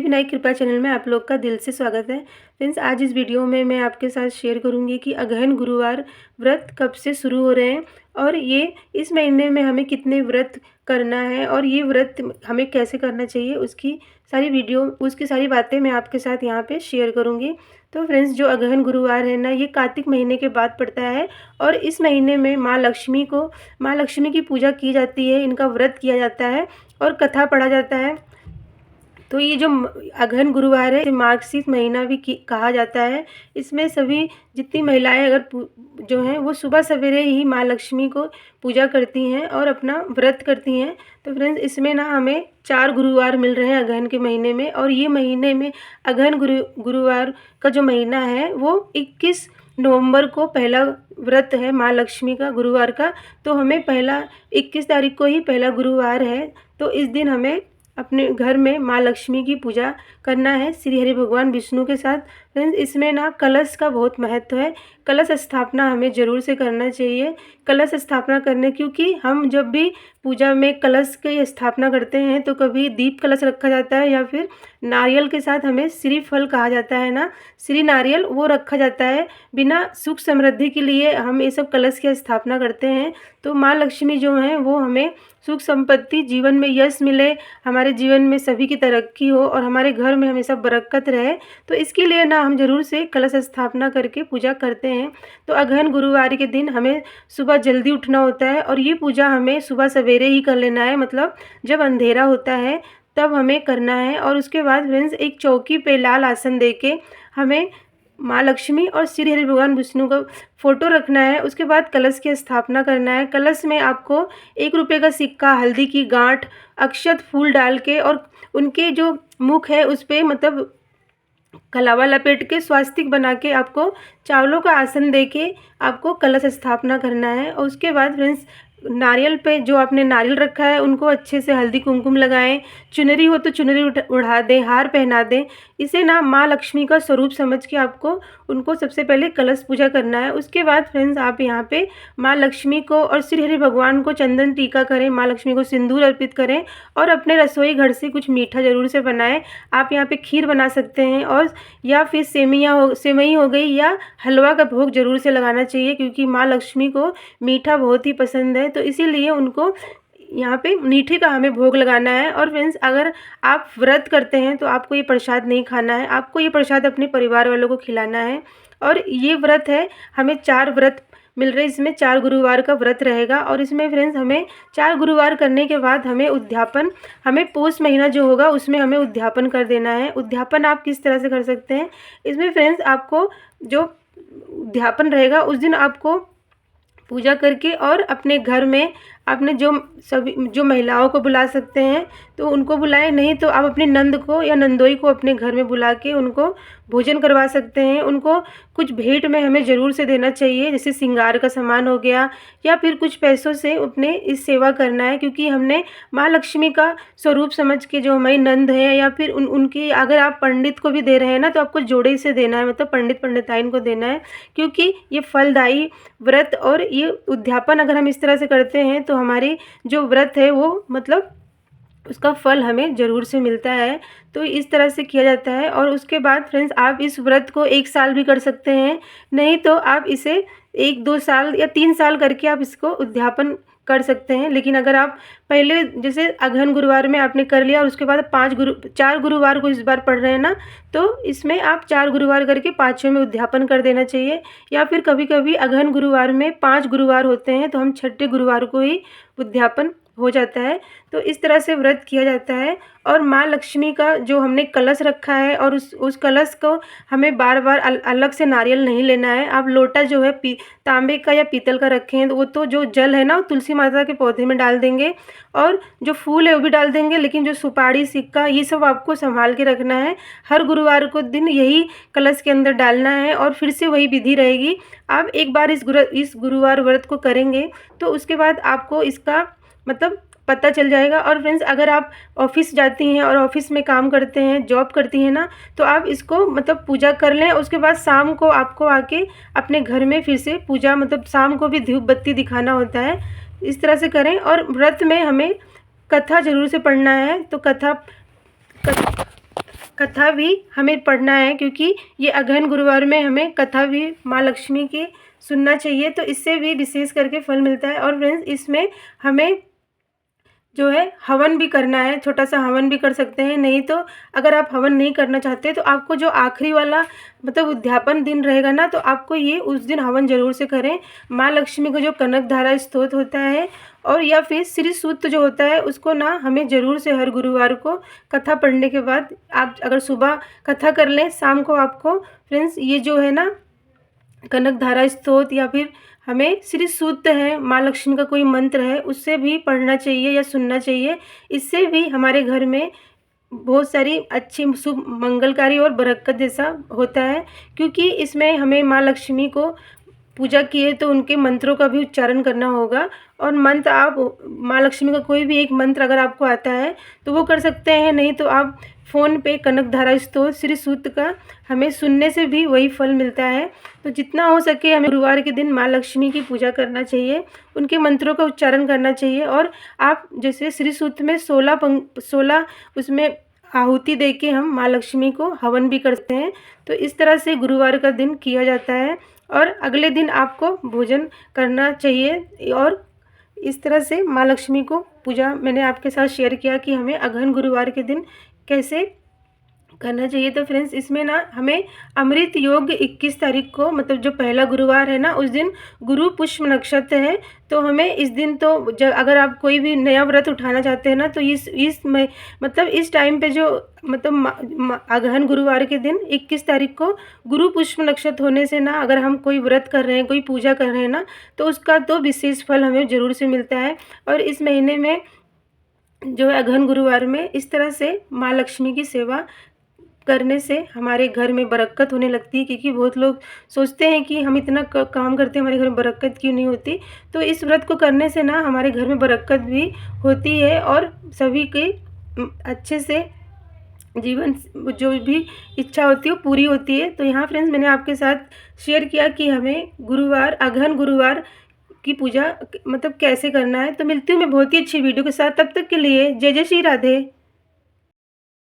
विनायक कृपा चैनल में आप लोग का दिल से स्वागत है। फ्रेंड्स, आज इस वीडियो में मैं आपके साथ शेयर करूंगी कि अगहन गुरुवार व्रत कब से शुरू हो रहे हैं और ये इस महीने में हमें कितने व्रत करना है और ये व्रत हमें कैसे करना चाहिए, उसकी सारी बातें मैं आपके साथ यहाँ पे शेयर करूँगी। तो फ्रेंड्स, जो अगहन गुरुवार है ना, ये कार्तिक महीने के बाद पड़ता है और इस महीने में माँ लक्ष्मी की पूजा की जाती है, इनका व्रत किया जाता है और कथा पढ़ा जाता है। तो ये जो अगहन गुरुवार है, मार्गशीर्ष महीना भी कहा जाता है। इसमें सभी जितनी महिलाएं अगर जो हैं वो सुबह सवेरे ही माँ लक्ष्मी को पूजा करती हैं और अपना व्रत करती हैं। तो फ्रेंड्स, इसमें ना हमें 4 गुरुवार मिल रहे हैं अगहन के महीने में, और ये महीने में अगहन गुरुवार का जो महीना है वो 21 नवंबर को पहला व्रत है माँ लक्ष्मी का गुरुवार का। तो हमें 21 तारीख को ही पहला गुरुवार है, तो इस दिन हमें अपने घर में माँ लक्ष्मी की पूजा करना है श्री हरि भगवान विष्णु के साथ। फ्रेंड्स, इसमें ना कलश का बहुत महत्व है। कलश स्थापना हमें ज़रूर से करना चाहिए। कलश स्थापना करने, क्योंकि हम जब भी पूजा में कलश की स्थापना करते हैं तो कभी दीप कलश रखा जाता है या फिर नारियल के साथ हमें श्री फल कहा जाता है ना, श्री नारियल, वो रखा जाता है। बिना सुख समृद्धि के लिए हम ये सब कलश की स्थापना करते हैं। तो माँ लक्ष्मी जो हैं वो हमें सुख संपत्ति, जीवन में यश मिले, हमारे जीवन में सभी की तरक्की हो और हमारे घर में हमेशा बरकत रहे, तो इसके लिए ना हम ज़रूर से कलश स्थापना करके पूजा करते हैं। तो अगहन गुरुवार के दिन हमें सुबह जल्दी उठना होता है और ये पूजा हमें सुबह सवेरे ही कर लेना है, मतलब जब अंधेरा होता है तब हमें करना है। और उसके बाद फ्रेंड्स, एक चौकी पे लाल आसन दे के हमें माँ लक्ष्मी और श्री हरि भगवान विष्णु का फोटो रखना है। उसके बाद कलश की स्थापना करना है। कलश में आपको 1 रुपये का सिक्का, हल्दी की गांठ, अक्षत, फूल डाल के और उनके जो मुख है उस पर मतलब कलावा लपेट के स्वास्तिक बना के आपको चावलों का आसन दे के आपको कलश स्थापना करना है। और उसके बाद फ्रेंड्स, नारियल पे जो आपने नारियल रखा है उनको अच्छे से हल्दी कुमकुम लगाएं, चुनरी हो तो चुनरी उड़ा दें, हार पहना दें। इसे ना माँ लक्ष्मी का स्वरूप समझ के आपको उनको सबसे पहले कलश पूजा करना है। उसके बाद फ्रेंड्स, आप यहाँ पे माँ लक्ष्मी को और श्री हरि भगवान को चंदन टीका करें, माँ लक्ष्मी को सिंदूर अर्पित करें और अपने रसोई घर से कुछ मीठा ज़रूर से बनाएं। आप यहाँ पे खीर बना सकते हैं और या फिर सेवई हो गई या हलवा का भोग ज़रूर से लगाना चाहिए, क्योंकि माँ लक्ष्मी को मीठा बहुत ही पसंद है, तो इसीलिए उनको यहाँ पे मीठे का हमें भोग लगाना है। और फ्रेंड्स, अगर आप व्रत करते हैं तो आपको ये प्रसाद नहीं खाना है, आपको ये प्रसाद अपने परिवार वालों को खिलाना है। और ये व्रत है, हमें 4 व्रत मिल रहे, इसमें 4 गुरुवार का व्रत रहेगा। और इसमें फ्रेंड्स, हमें 4 गुरुवार करने के बाद हमें पौष महीना जो होगा उसमें हमें उद्यापन कर देना है। उद्यापन आप किस तरह से कर सकते हैं, इसमें फ्रेंड्स, आपको जो उद्यापन रहेगा उस दिन आपको पूजा करके और अपने घर में आपने जो महिलाओं को बुला सकते हैं तो उनको बुलाएं, नहीं तो आप अपने नंद को या नंदोई को अपने घर में बुला के उनको भोजन करवा सकते हैं। उनको कुछ भेंट में हमें ज़रूर से देना चाहिए, जैसे श्रृंगार का सामान हो गया या फिर कुछ पैसों से अपने इस सेवा करना है, क्योंकि हमने माँ लक्ष्मी का स्वरूप समझ के जो हमारी नंद है या फिर उनकी, अगर आप पंडित को भी दे रहे हैं ना तो आपको जोड़े से देना है, मतलब पंडिताइन को देना है, क्योंकि ये फलदायी व्रत और ये उद्यापन अगर हम इस तरह से करते हैं तो हमारी जो व्रत है वो मतलब उसका फल हमें ज़रूर से मिलता है। तो इस तरह से किया जाता है। और उसके बाद फ्रेंड्स, आप इस व्रत को 1 साल भी कर सकते हैं, नहीं तो आप इसे 1-2 साल या 3 साल करके आप इसको उद्यापन कर सकते हैं। लेकिन अगर आप पहले जैसे अगहन गुरुवार में आपने कर लिया और उसके बाद 4 गुरुवार को इस बार पढ़ रहे हैं ना, तो इसमें आप 4 गुरुवार करके 5वें में उद्यापन कर देना चाहिए। या फिर कभी कभी अगहन गुरुवार में 5 गुरुवार होते हैं तो हम 6ठे गुरुवार को ही उद्यापन हो जाता है। तो इस तरह से व्रत किया जाता है। और माँ लक्ष्मी का जो हमने कलश रखा है और उस कलश को हमें बार बार अलग से नारियल नहीं लेना है। आप लोटा जो है तांबे का या पीतल का रखें तो वो तो जो जल है ना वो तुलसी माता के पौधे में डाल देंगे और जो फूल है वो भी डाल देंगे, लेकिन जो सुपारी, सिक्का, ये सब आपको संभाल के रखना है। हर गुरुवार को दिन यही कलश के अंदर डालना है और फिर से वही विधि रहेगी। आप एक बार इस गुरुवार व्रत को करेंगे तो उसके बाद आपको इसका मतलब पता चल जाएगा। और फ्रेंड्स, अगर आप ऑफिस जाती हैं और ऑफिस में काम करते हैं, जॉब करती हैं ना, तो आप इसको मतलब पूजा कर लें। उसके बाद शाम को आपको आके अपने घर में फिर से पूजा, मतलब शाम को भी धूप बत्ती दिखाना होता है। इस तरह से करें। और व्रत में हमें कथा ज़रूर से पढ़ना है, तो कथा कथा भी हमें पढ़ना है, क्योंकि ये अगहन गुरुवार में हमें कथा भी माँ लक्ष्मी की सुनना चाहिए, तो इससे भी विशेष करके फल मिलता है। और फ्रेंड्स इसमें हमें जो है हवन भी करना है, छोटा सा हवन भी कर सकते हैं। नहीं तो अगर आप हवन नहीं करना चाहते तो आपको जो आखिरी वाला मतलब उद्यापन दिन रहेगा ना, तो आपको ये उस दिन हवन ज़रूर से करें। माँ लक्ष्मी का जो कनक धारा स्तोत्र होता है और या फिर श्री सूक्त जो होता है, उसको ना हमें ज़रूर से हर गुरुवार को कथा पढ़ने के बाद, आप अगर सुबह कथा कर लें, शाम को आपको फ्रेंड्स ये जो है ना कनक धारा स्तोत्र या फिर हमें श्री सूक्त है, माँ लक्ष्मी का कोई मंत्र है, उससे भी पढ़ना चाहिए या सुनना चाहिए। इससे भी हमारे घर में बहुत सारी अच्छी शुभ मंगलकारी और बरकत जैसा होता है, क्योंकि इसमें हमें माँ लक्ष्मी को पूजा किए तो उनके मंत्रों का भी उच्चारण करना होगा। और मंत्र आप माँ लक्ष्मी का कोई भी एक मंत्र अगर आपको आता है तो वो कर सकते हैं, नहीं तो आप फ़ोन पे कनक धारा स्तोत्र श्री सूक्त का हमें सुनने से भी वही फल मिलता है। तो जितना हो सके हमें गुरुवार के दिन माँ लक्ष्मी की पूजा करना चाहिए, उनके मंत्रों का उच्चारण करना चाहिए। और आप जैसे श्री सूक्त में 16 उसमें आहुति दे के हम माँ लक्ष्मी को हवन भी करते हैं। तो इस तरह से गुरुवार का दिन किया जाता है और अगले दिन आपको भोजन करना चाहिए। और इस तरह से माँ लक्ष्मी को पूजा मैंने आपके साथ शेयर किया कि हमें अगहन गुरुवार के दिन कैसे करना चाहिए। तो फ्रेंड्स इसमें ना हमें अमृत योग 21 तारीख को, मतलब जो पहला गुरुवार है ना, उस दिन गुरु पुष्प नक्षत्र है। तो हमें इस दिन तो अगर आप कोई भी नया व्रत उठाना चाहते हैं ना, तो इस में मतलब इस टाइम पे जो मतलब अगहन गुरुवार के दिन 21 तारीख को गुरु पुष्प नक्षत्र होने से ना, अगर हम कोई व्रत कर रहे हैं, कोई पूजा कर रहे हैं ना, तो उसका तो विशेष फल हमें ज़रूर से मिलता है। और इस महीने में जो है अगहन गुरुवार में इस तरह से माँ लक्ष्मी की सेवा करने से हमारे घर में बरकत होने लगती है, क्योंकि बहुत लोग सोचते हैं कि हम इतना काम करते हैं, हमारे घर में बरकत क्यों नहीं होती। तो इस व्रत को करने से ना हमारे घर में बरकत भी होती है और सभी के अच्छे से जीवन जो भी इच्छा होती है वो पूरी होती है। तो यहाँ फ्रेंड्स मैंने आपके साथ शेयर किया कि हमें गुरुवार अगहन गुरुवार की पूजा मतलब कैसे करना है। तो मिलती हूँ मैं बहुत ही अच्छी वीडियो के साथ, तब तक के लिए जय जय श्री राधे।